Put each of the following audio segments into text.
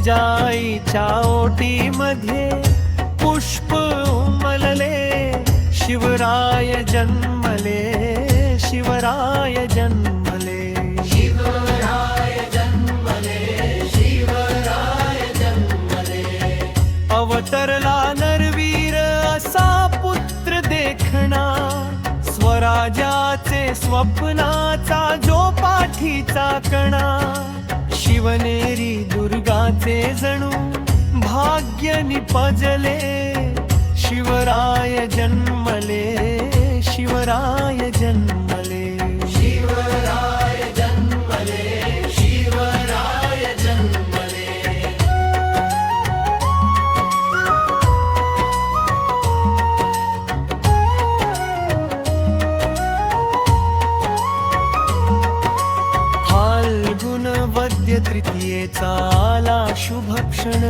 जिजाईच्या ओटीमध्ये पुष्प उमलले, शिवराय जन्मले, शिवराय जन्मले, शिवराय जन्मले, शिवराय जन्मले. अवतरला नरवीर असा पुत्र देखणा, स्वराज्याचे स्वप्नाचा जो पाठीचा कणा. शिवनेरी दुर्गाचे जणू भाग्य निपजले, शिवराय जन्मले, शिवराय जन्मले, शिवराय जन्मले, शिवराय जन्मले. फाल्गुन वद्य तृतीयेचा आला शुभ क्षण,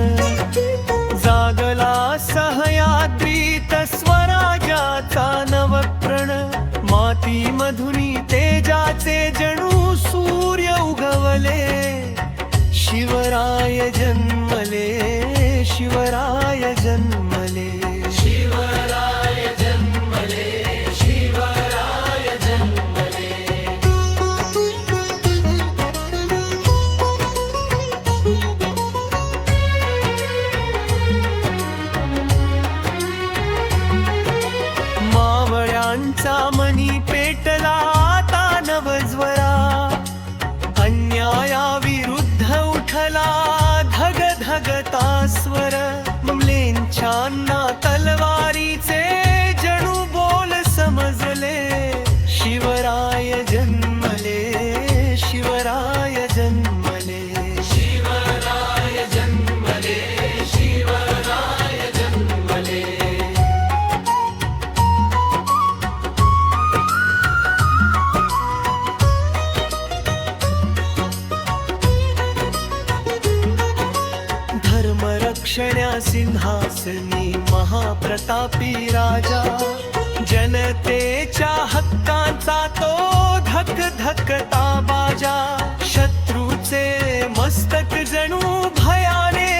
जागला सह्याद्रीत स्वराज्याचा नवप्रण. माती मधुनी तेजाचे जणू सूर्य उगवले, शिवराय जन्मले, शिवराय जन्मले, शिवराय जन्मले, शिवराय जन्मले. मावळ्यांचा मनी पेटला आता नवज्वरा, अन्यायाविरुद्ध उठला धग धगता स्वर. मुलेंच्या तलवारीचे जणू बोल समजले, शिवराय जन्मले, शिवराय जन्मले, शिवराय जन्मले, शिवराय जन्मले. धर्मरक्षण्या सिंहासनी महाप्रतापी राजा, जनतेच्या हक्कांचा तो धक धकता बाजा. शत्रूचे मस्तक जणू भयाने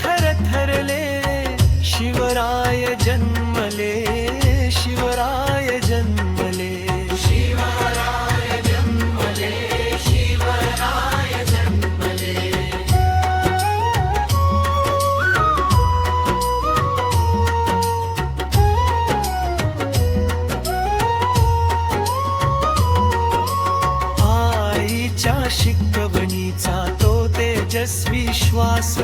थरथरले, शिवराय जन्मले, शिवराय जन्मले, शिवराय जन्मले, शिवराय जन्मले. आईच्या शिकवणीचा तो तेजस्वी श्वास,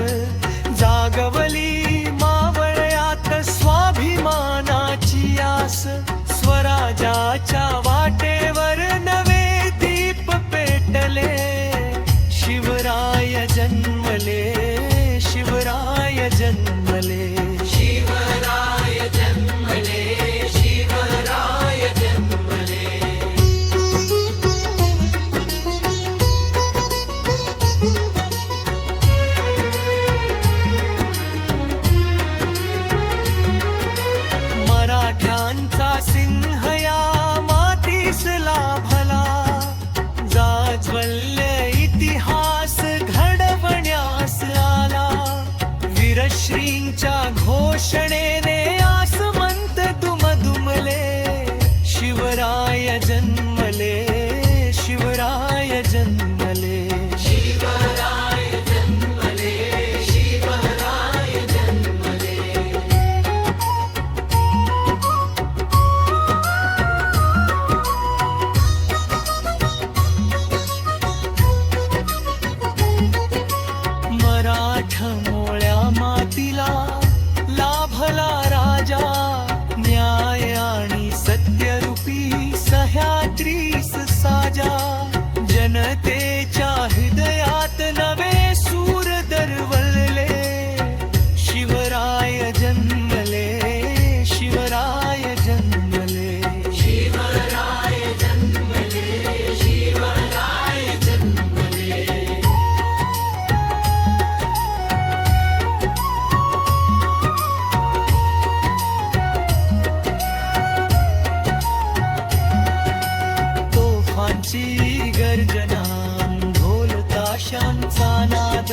जागवली मावळ्यात स्वाभिमानाची आस. स्वराज्याच्या वाटेवर नवे दीप पेटले, शिवराय जन्मले, शिवराय जन्मले, शिवराय जन्मले, शिवराय जन्मले. मराठ्यांचा सिंह या मातीस लाभला, जाज्वल्य इतिहास घडवण्यास आला. वीरश्रींच्या घोषणेने आसमंत दुमदुमले, शिवराय जन्मले, शिवराय जन्मले, शिवराय जन्मले, शिवराय जन्मले. मराठा मोळ्या मातीला लाभला राजा, न्याय आणि सत्यरूपी सह्याद्रीस साजा. जनतेच्या हृदयात नवे सूर दरवळले, शिवराय जन्मले, शिवराय जन्मले, शिवराय जन्मले, शिवराय जन्मले. तोफांची गर्जना, ढोल ताशांचा नाद,